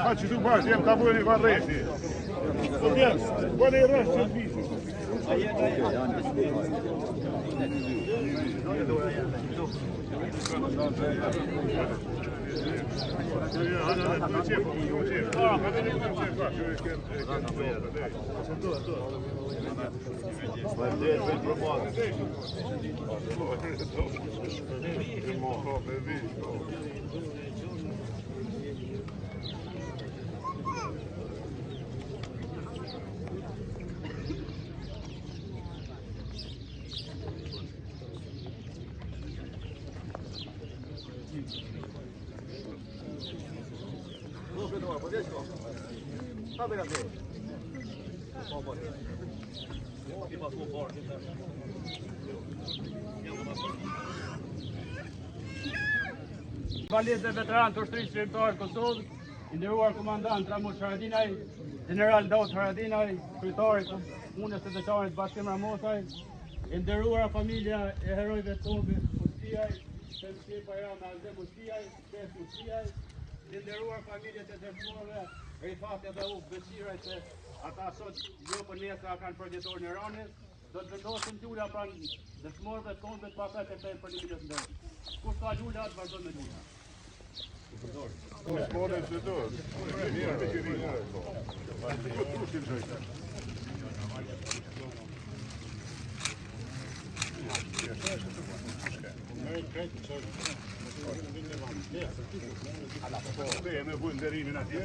Facci tu qua, siamo tavoli varreti. Buone il resto del viso. Valide veteran të ushtrisë shqiptare Kosovë, i nderuar komandant Ramush Haradinaj, general Daut Haradinaj, kryetari i punës së deçarit Bashkim Ramosaj, i nderuara familja e herojve tonë Mustiaj, Shemsi Bayram Azem Mustiaj, Shef Mustiaj, i nderuar familjet e dëshmorëve Rifat dhe Uf Besiraj, se ata sot jo për nesër kanë përgjegjëtor në Iranit, do të vendosin lula pranë dëshmorëve tonë të pasaj të kthehen për një milion ndërë. Kush ka lula, të vazhdon me lula. Me bujnë nderimin atje.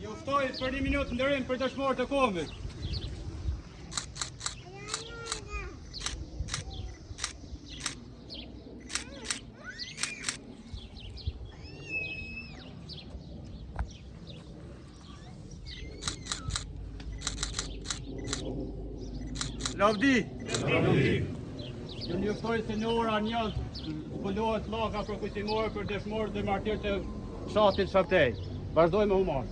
Ju ftoj për 1 minutë ndërim për dëshmorët e kombit. Lavdi! Ju njoftoj se në ora 1 zbulohet llaka përkujtimore për dëshmorët dhe martirët e fshatit Shabtej. Vazhdojmë me humor.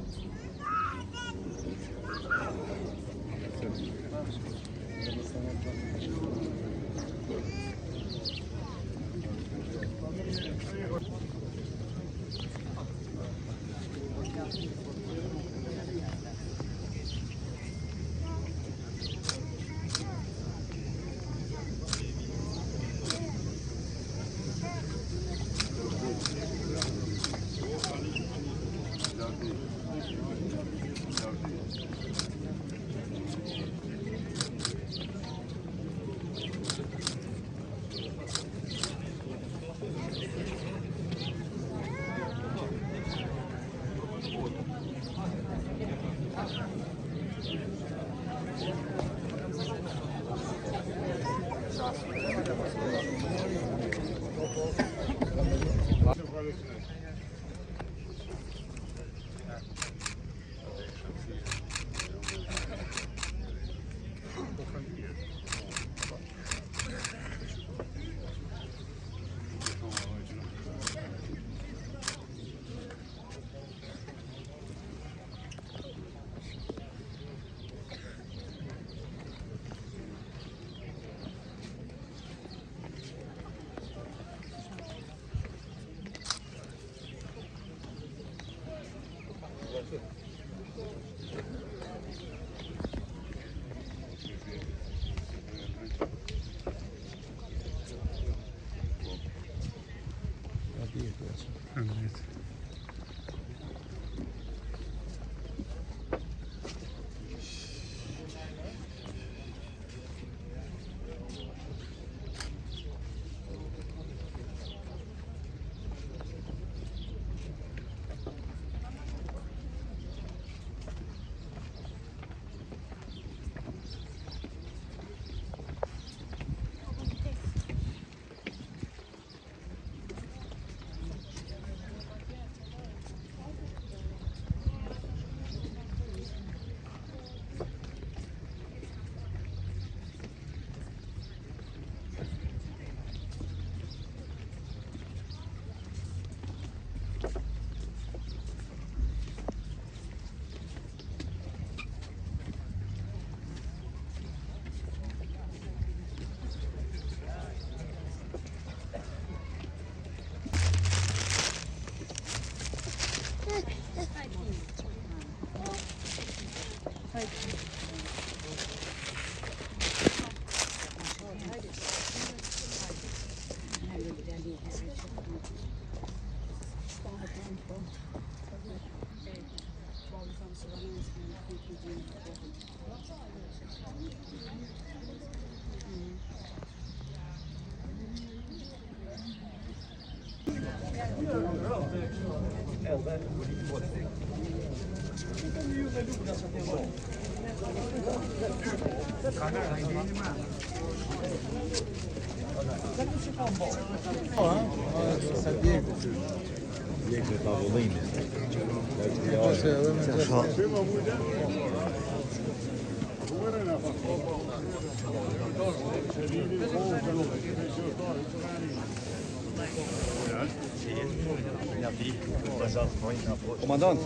Komandant,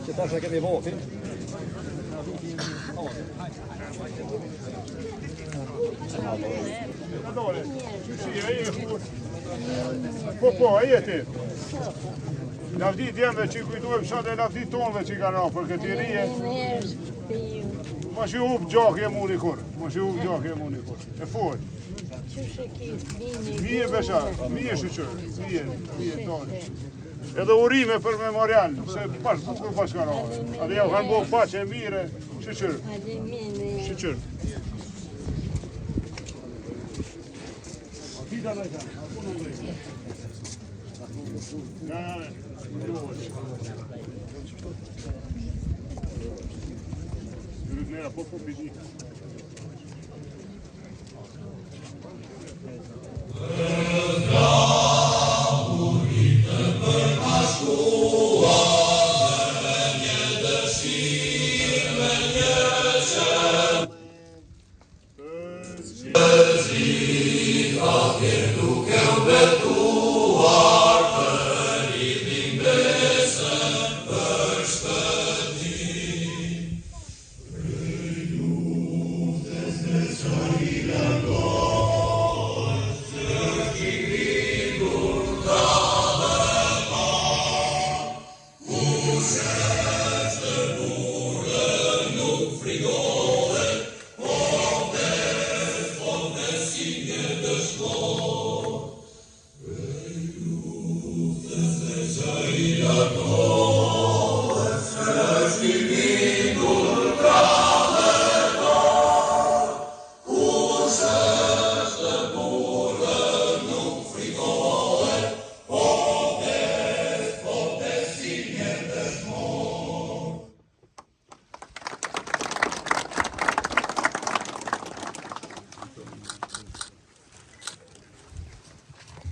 që tash e kemi votin. Po, e jeti. Lavdit jemve që i kujtojmë shatë e lavdit tonëve që i ka ra për këtë rije. Ma që hupë gjakë e muni kur. E fojë. Mije besha, mije shëqërë, mije tonë. Edhe urime për memorial, se pas bukur bashkarove. Adhe jau kanë bo faqe e mire, shëqërë. Shëqërë.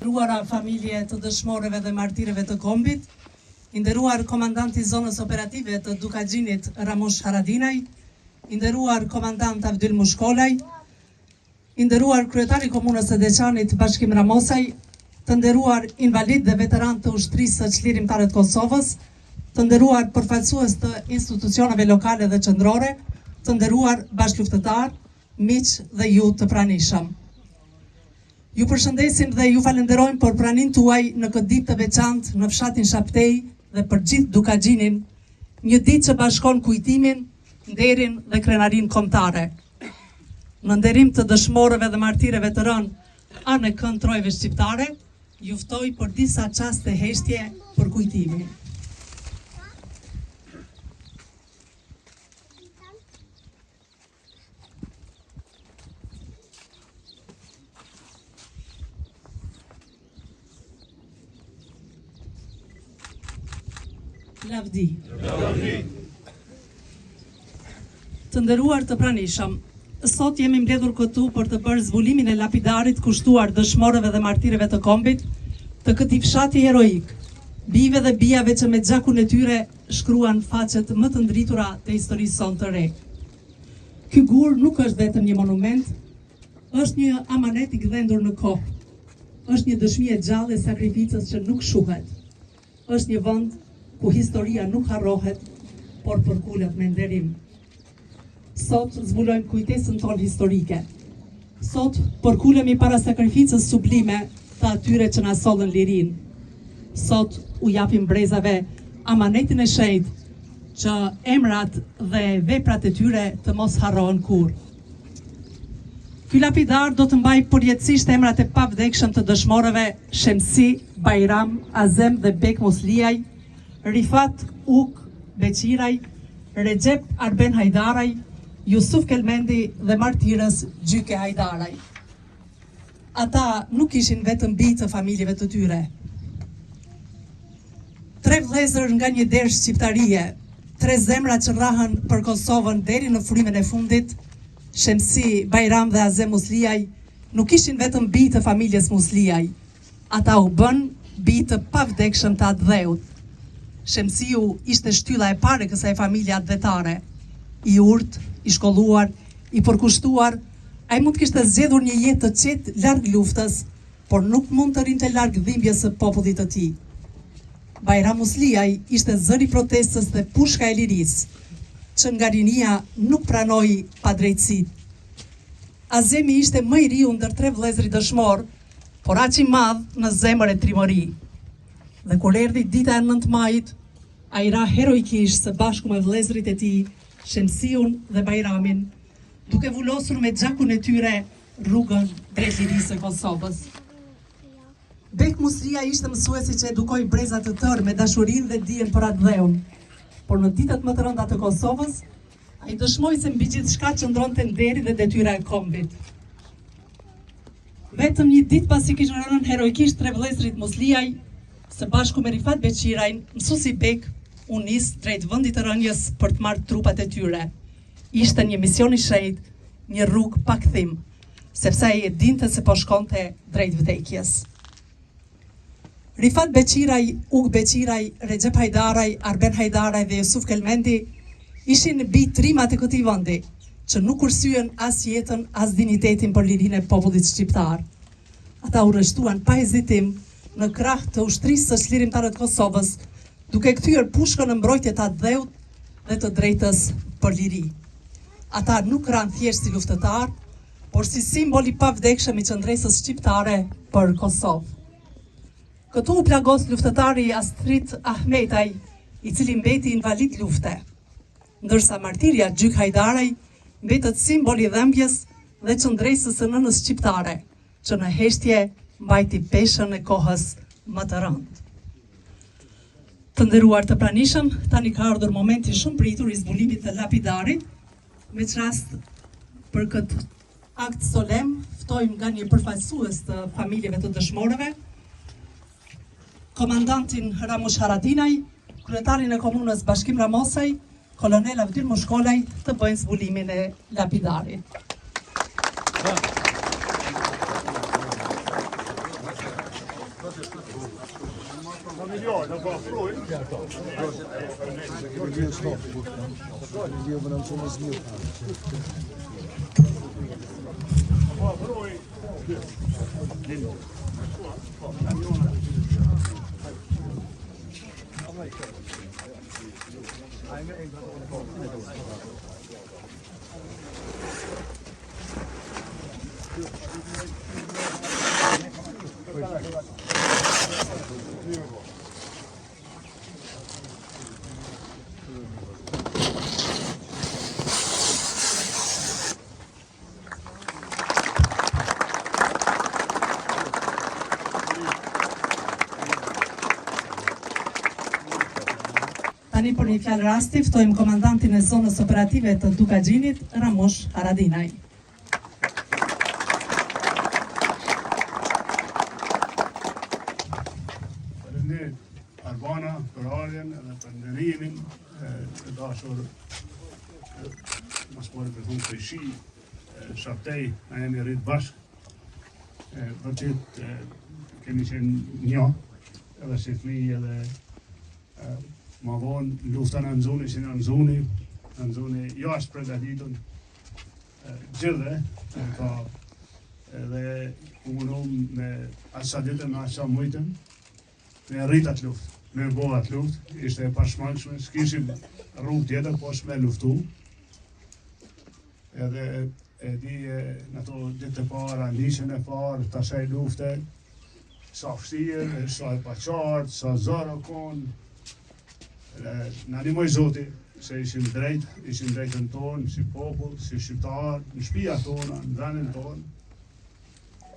Nderuara familje të dëshmorëve dhe martirëve të kombit, i nderuar komandanti zonës operative të Dukagjinit Ramush Haradinaj, i nderuar komandant Avdyl Mushkolaj, i nderuar kryetari komunës së Deçanit Bashkim Ramosaj, të nderuar invalid dhe veteran të ushtrisë së çlirimtare të Kosovës, të nderuar përfaqësues të institucioneve lokale dhe qendrore, të nderuar bashkëluftëtar, miq dhe ju të pranishëm. Ju përshëndesim dhe ju falenderojmë për praninë tuaj në këtë ditë të veçantë në fshatin Shaptej dhe për gjithë Dukagjinin, një ditë që bashkon kujtimin, nderin dhe krenarinë kombëtare. Në nderim të dëshmorëve dhe martirëve të rënë anë e kënd trojve shqiptare, ju ftoj për disa çaste heshtje për kujtimin. Lavdi. Të nderuar të pranishëm, sot jemi mbledhur këtu për të bërë zbulimin e lapidarit kushtuar dëshmorëve dhe martirëve të kombit të këtij fshati heroik, bijve dhe bijave që me gjakun e tyre shkruan faqet më të ndritura të historisë sonë të re. Ky gur nuk është vetëm një monument, është një amanet i gdhendur në kohë, është një dëshmi e gjallë e sakrificës që nuk shuhet, është një vend ku historia nuk harrohet, por përkullet me nderim. Sot zbulojmë kujtesën tonë historike. Sot përkulemi para sakrificës sublime të atyre që na sollën lirinë. Sot u japim brezave amanetin e shenjtë që emrat dhe veprat e tyre të mos harrohen kurrë. Ky lapidar do të mbaj përjetësisht emrat e pavdekshëm të dëshmorëve Shemsi, Bajram, Azem dhe Bek Musliaj, Rifat Uk Beqiraj, Recep Arben Hajdaraj, Jusuf Kelmendi dhe martirës Gjyke Hajdaraj. Ata nuk ishin vetëm bijë të familjeve të tyre. 3 vëllezër nga një derë shqiptarie, 3 zemra që rrahën për Kosovën deri në frymën e fundit, Shemsi, Bajram dhe Azem Musliaj, nuk ishin vetëm bijë të familjes Musliaj. Ata u bën bijë të pavdekshëm të atë dheut. Shemsiu ishte shtylla e parë e kësaj familje atdhetare, i urtë, i shkolluar, i përkushtuar, ai mund kishte zgjedhur një jetë të qetë larg luftës, por nuk mund të rinte larg dhimbjes së popullit të tij. Bajram Musliaj ishte zëri i protestës dhe pushka e lirisë, që nga rinia nuk pranoi padrejtësitë. Azemi ishte më i riu ndër 3 vëllezërit dëshmor, por aq i madh në zemër e trimëri. Dhe kur erdhi dita e 9 majit, ai ra heroikisht së bashku me vëllezërit e tij, Shemsiun dhe Bajramin, duke vullosur me gjakun e tyre rrugën drejt lirisë së Kosovës. Bek Muslia ishte mësuesi që edukoi brezat të tërë me dashurinë dhe dijen për atë dheun, por në ditët më të rënda të Kosovës, ai dëshmoi se mbi gjithçka qëndronte nderi dhe detyra e kombit. Vetëm një ditë pasi kishin rënë heroikisht 3 vëllezërit Musliaj, së bashku me Rifat Beqirajn, mësuesi Bek u nis drejt vendit të rënjes për të marrë trupat e tyre. Ishte një mision i shenjtë, një rrugë pa kthim, sepse ai e dinte se po shkonte drejt vdekjes. Rifat Beqiraj, Uk Beqiraj, Recep Hajdaraj, Arben Hajdaraj dhe Jusuf Kelmendi ishin bijë trima të këtij vendi, që nuk kursyen as jetën, as dinitetin për lirinë e popullit shqiptar. Ata u rreshtuan pa hezitim në krah të ushtrisë së çlirimtarëve të Kosovës, duke kthyer pushkën në mbrojtje të atë dheut dhe të drejtës për liri. Ata nuk ranë thjesht si luftëtar, por si simbol i pavdekshëm i qëndresës shqiptare për Kosovë. Këtu u plagos luftëtari Astrit Ahmetaj, i cili mbeti invalid lufte, ndërsa martirja Gjyk Hajdaraj mbetët simbol i dhëmbjes dhe qëndresës së nënës shqiptare, që në heshtje mbajti peshën e kohës më të rëndë. Të nderuar të pranishëm, tani ka ardhur momenti shumë pritur i zbulimit të lapidarit. Me çast për këtë akt solem, ftojmë nga një përfaqësues të familjeve të dëshmorëve, komandantin Ramush Haradinaj, kryetarin e komunës Bashkim Ramosaj, kolonel Avdyl Mushkolaj, të bëjnë zbulimin e lapidarit. Tani për një fjalë rasti ftojmë komandantin e zonës operative të Dukagjinit, Ramosh Haradinaj. Faleminderit Arbana për ardhjen edhe për ndërimin të dashur mos për thunë të shi Shaptej, na jemi rritë bashkë. Vërtet kemi qenë një, edhe si fëmijë edhe ma vonë lufta në nëzuni që në nëzuni jashtë përgatitur gjithë, edhe u munum me asa ditën, me asa mujtën, me rritat luft, me bohat luft, ishte e pashmangshme, s'kishim rrugë tjetër, po shme luftu. Edhe e di në to ditë e para, nishën e parë, të asaj lufte, sa fështirë, sa e paqartë, sa zara konë, në animoj Zoti, se ishim drejtën tonë, si popull, si shqiptarë, në shtëpia tona, në vendin tonë,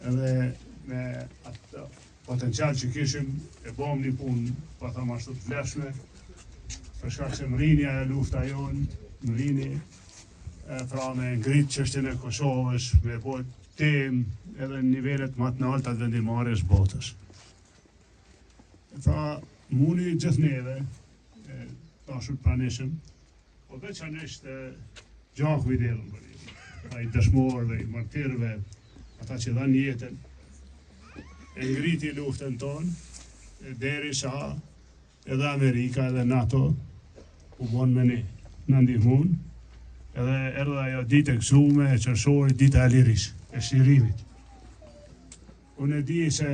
edhe me atë potencial që kishim, e bom një punë, pa thëmë ashtu të vlefshme, për shkak se mrinja e lufta jonë, mrini, pra me ngrit çështjen e Kosovës, me bojt temë edhe në nivelet më të larta të vendimarrjes botës. Tha, muni gjithë neve, dashur pranishëm, po veçanërisht gjaku i delën për një, i dëshmorëve, i martirëve, ata që dhanë jetën, e ngriti luftën tonë, derisa edhe Amerika edhe NATO u bon me ne, në ndihmun, edhe erdha ajo ditë e gëzume, e qershorit, dita e lirisë, e shirimit. Unë e di se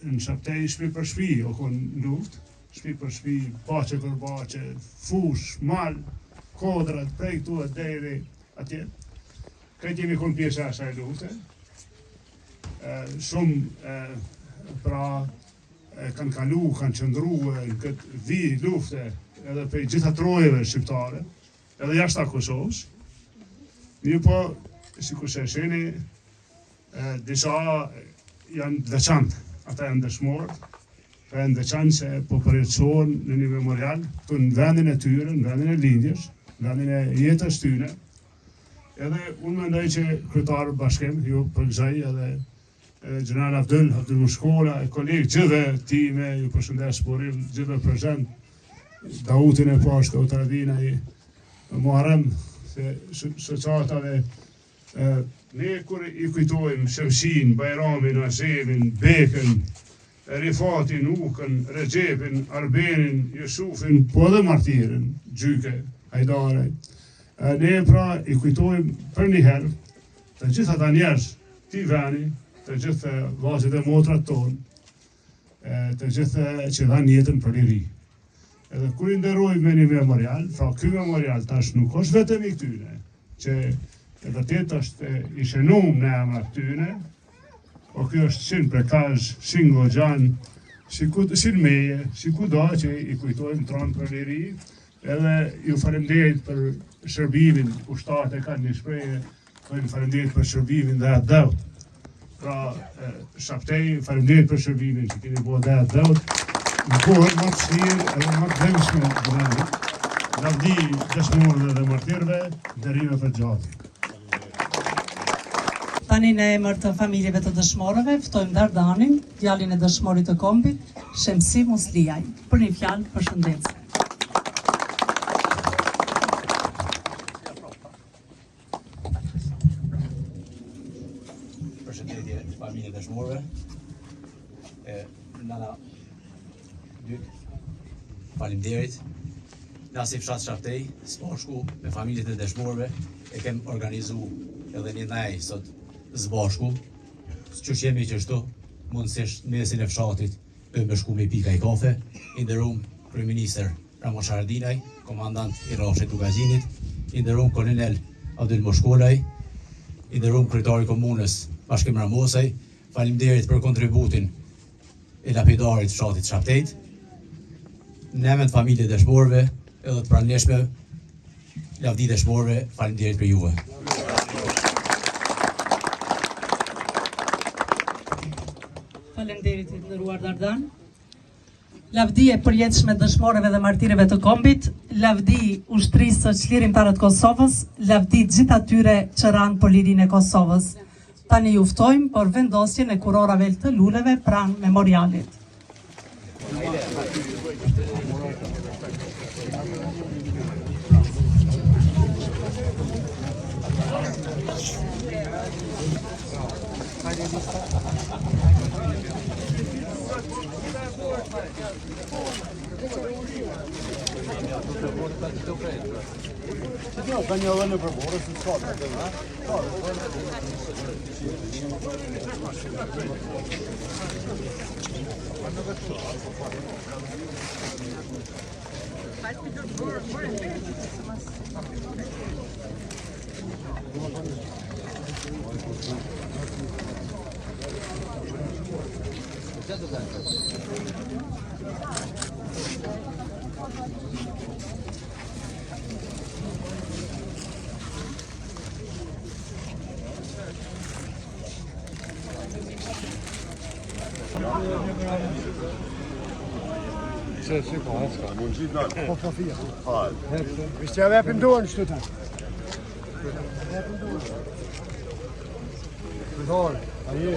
në Shaptej shpi për shpi, o konë luft, shpi për shpi, bache për bache, fush, mal, kodrat, prej këtu e deri atje. Këtë jemi konë pjesë asaj lufte. Shumë pra kanë kalu, kanë qëndru në këtë vi lufte edhe për gjitha trojeve shqiptare, edhe jashta Kosovës. Një po, si ku se sheni, disa janë veçantë, ata janë dëshmorë, janë veçantë se po përjetësohen në një memorial, këtu në vendin e tyre, në vendin e lindjes, në vendin e jetës tyre. Edhe unë mendoj që kryetarë bashkim, ju përgëzaj edhe Gjeneral Abdul Mushkola, kolegë gjithë time, ju përshëndes Borim, gjithë prezent, Dautin e poshtë, Otradinaj, Muharrem, shoqatave, ne kur i kujtojmë Shemshin, Bajramin, Azevin, Bekën, Rifatin, Ukën, Regjepin, Arbenin, Jusufin, po dhe martirin, Gjyke, Hajdare. Ne pra i kujtojmë për një herë të gjitha ta njerëz ti veni, të gjithë vllazit e motrat tonë, të gjithë që dhanë jetën për liri. Edhe kur i nderojmë me një memorial, pra ky memorial tash nuk është vetëm i këtyre, që e vërtet është i shënum në emrat tyre, po kjo është sin Prekaz, sin Goxhan, sin Meje, si kudo që i kujtojmë tronë për liri, edhe ju falenderit për shërbimin, ushtarët e kanë një shprehje, thonë falenderit për shërbimin dhe atë dëut. Pra, Shaptej, falenderit për shërbimin që keni bërë dhe atë dëut, në kohën më të shirë edhe më të dhemshme të vendit, lavdi dëshmorëve dhe martirëve, nderime për gjatë. Tani në emër të familjeve të dëshmorëve, ftojmë Dardanin, djalin e dëshmorit të kombit, Shemsi Musliaj, për një fjalë përshëndetje. Përshëndetje familje dëshmorëve, nana dyk, faleminderit. Na si fshat Shaptej, sbashku me familjet e dëshmorëve, e kem organizu edhe një ndaj sot zbashku, që jemi që shtu, mundësisht mesin e fshatit, të me shku me pika i kafe, i nderuar kryeministër Ramosh Haradinaj, komandant i rrafshit Dukagjinit, i nderuar kolonel Abdul Mushkolaj, i nderuar kryetari komunës Bashkim Ramosaj, faleminderit për kontributin e lapidarit fshatit Shaptejt, në emër të familje dëshmorëve edhe të pranishme, lavdi dëshmorëve, faleminderit për juve. Faleminderit i nderuar Dardan. lavdi e përjetshme dëshmorëve dhe martirëve të kombit, lavdi ushtrisë së çlirimtarët Kosovës, lavdi gjithë atyre që ranë për lirinë e Kosovës. Tani ju ftojmë për vendosjen e kurorave të luleve pranë memorialit. Visst jag väpn då en stund här. Då. Aj.